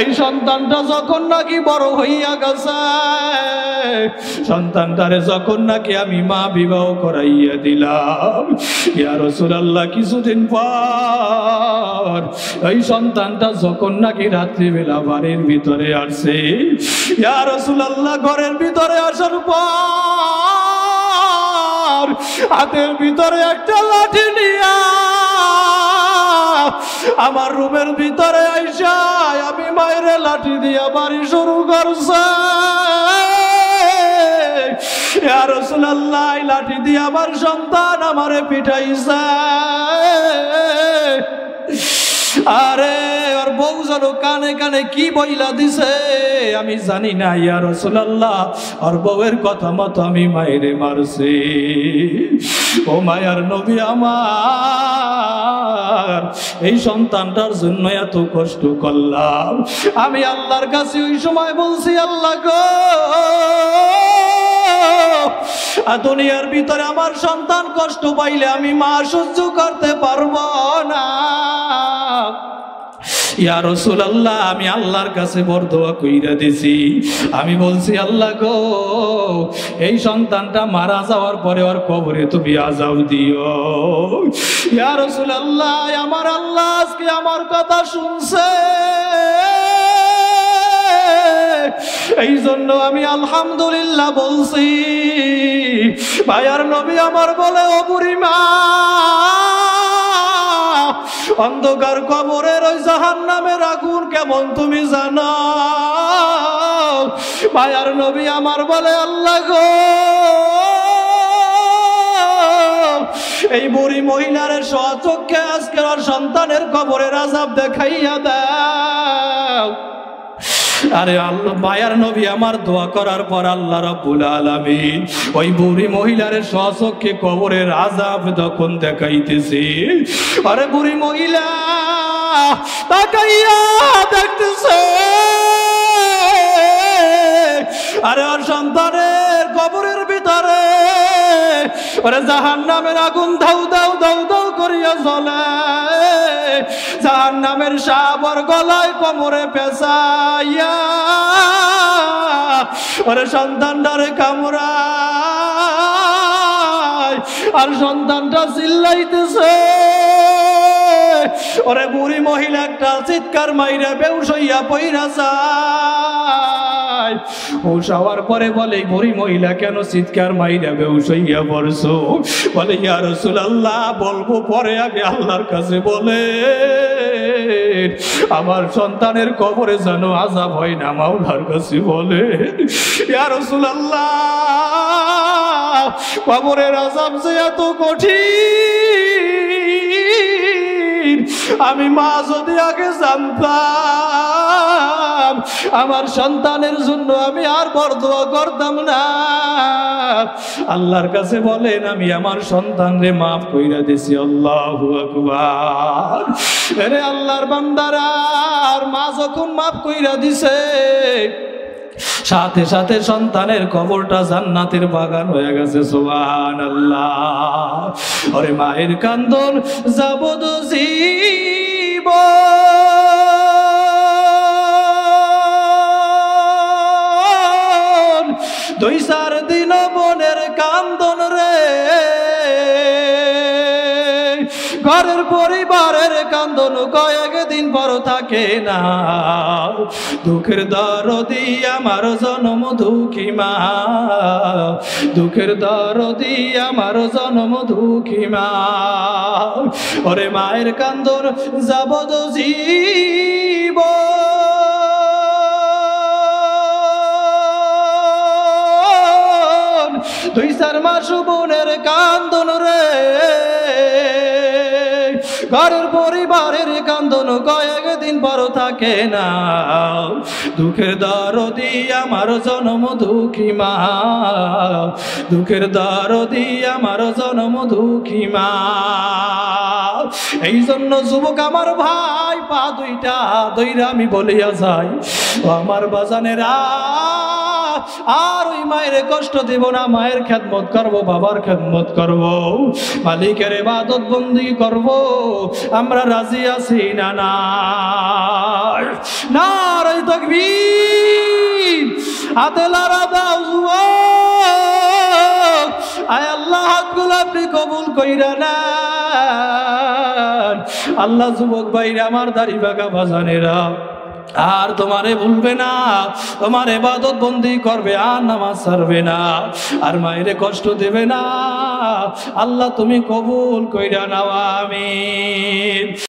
এই সন্তানটা যখন নাকি বড় হইয়া গেছে, সন্তানটারে যখন নাকি আমি মা বিবাহ করাইয়া দিলাম, ইয়া রাসূলুল্লাহ, কিছুদিন পর এই সন্তানটা যখন নাকি রাত্রিবেলা বাড়ির ভিতরে আসছে, ইয়া রাসূলুল্লাহ, ঘরের ভিতরে আসার পর হাতের ভিতরে একটা লাঠি নিয়া আমার রুমের ভিতরে আইসা আমি মায়ের লাঠি দিয়া বাড়ি শুরু করছে। ইয়া রাসূলুল্লাহ, লাঠি দিয়ে আমার সন্তান আমারে পিটাইছে। আরে আর বউ যেন কানে কানে কি বইলা দিছে আমি জানি না। ইয়া রাসূলুল্লাহ, আর বউয়ের কথা মতো আমি মায়েরে মারছি। ও মায়ার নবী আমার, এই সন্তানটার জন্য এত কষ্ট করলাম। আমি আল্লাহর কাছে ওই সময় বলছি, আল্লাহ গো, দুনিয়ার ভিতরে আমার সন্তান কষ্ট পাইলে আমি মা সহ্য করতে পারবো না। ইয়া রাসূলুল্লাহ, আমি আল্লাহর কাছে বড় দোয়া কইরা দিছি। আমি বলছি, আল্লাহ গো, এই সন্তানটা মারা যাওয়ার পরে ওর কবরে তুমি আযাব দিও। ইয়া রাসূলুল্লাহ, আমার আল্লাহ আজকে আমার কথা শুনছে, এই জন্য আমি আলহামদুলিল্লাহ বলছি। ভাইয়ার নবী আমার বলে, ও বুড়ি মা, অন্ধকার কবরের ওই জাহান্নামের আগুন কেমন তুমি জানো? ভাইয়ার নবী আমার বলে, আল্লাহ গো, এই বুড়ি মহিলার স্বচক্ষে আজকে ওর সন্তানের কবরের আযাব দেখাইয়া দেয়। আরে আল্লাহ মায়ার নবী আমার দোয়া করার পর আল্লাহ রাব্বুল আলামিন ওই বুড়ি মহিলার স্বচক্ষে কবরের আযাব তখন দেখাইতেছে। আরে বুড়ি মহিলা তাকাইয়া দেখতেছে, আরে ওর সন্তানের কবরের ভিতরে ওরে জাহান্নামের আগুন দাউ দাউ দাউ দাউ করিয়া জ্বলে। জাহান্নামের সাপ ওর গলায় কোমরে পেঁচাইয়া ওরে সন্তানটারে কামড়ায়, আর সন্তানটা চিল্লাইতেছে। ওরে বুড়ি মহিলা একটা চিৎকার মাইরা বেহুশ হইয়া পইরা যায়। হুশ হওয়ার পরে বলে, বুড়ি মহিলা কেন চিৎকার মাইরা বেহুশ হইয়া পড়ছো? বলে, ইয়া রাসূলুল্লাহ বলবো পরে, আগে আল্লাহর কাছে বলে আমার সন্তানের কবরে যেন আযাব হয় না, মাওলার কাছে বলে। ইয়া রাসূলুল্লাহ কবরের আযাব যে এত কঠিন, আমি মা যদি আগে জানতাম আমার সন্তানের জন্য আমি আর বরদোয়া করতাম না। আল্লাহর কাছে বলেন আমি আমার সন্তানরে মাফ কইরা দিছি। আল্লাহু আকবার। আরে আল্লাহর বান্দারা, আর মা যখন মাফ কইরা দিছে সাথে সাথে সন্তানের কবরটা জান্নাতের বাগান হয়ে গেছে। সুবহানাল্লাহ। ওরে মায়ের কান্দন যাবদ জীবন, 2-4 দিন মনের কান্দন রে, ঘরের পরিবারের কান্দন কয়েকদিন পর থাকে না। দুঃখের দরদি আমার জনম দুঃখী মা, দুঃখের দরদি আমার জনম দুঃখী মা। ওরে মায়ের কান্দন যাবদ জীবন, 2-4 মাস বোনের কান্দন রে, ঘরের পরিবারের কান্দন কয়েকদিন পর থাকে না। দুঃখের দরদি আমার জনম দুঃখী মা, দুঃখের দরদি আমার জনম দুঃখী মা। এই জন্য যুবক আমার ভাই, পা দুইটা দইরা আমি বলিয়া যাই, ও আমার বাজানেরা, আর ওই মায়ের কষ্ট দিব না। মায়ের খেদমত করব, বাবার খেদমত করব, মালিকের ইবাদত বন্দেগী করব। আমরা রাজি আছি না? নারে তাকবীর, হাতে লড়া দাও যুবক। আয় আল্লাহ হাতগুলো আপনি কবুল কইরা নেন। আল্লাহ যুবক ভাইরা আমার দাড়ি বাঁকা বাজানেরা আর তোমারে ভুলবে না, তোমার ইবাদত বন্দি করবে, আর নামাজ ছাড়বে না, আর মায়ের কষ্ট দেবে না। আল্লাহ তুমি কবুল কইরা নাও, আমিন।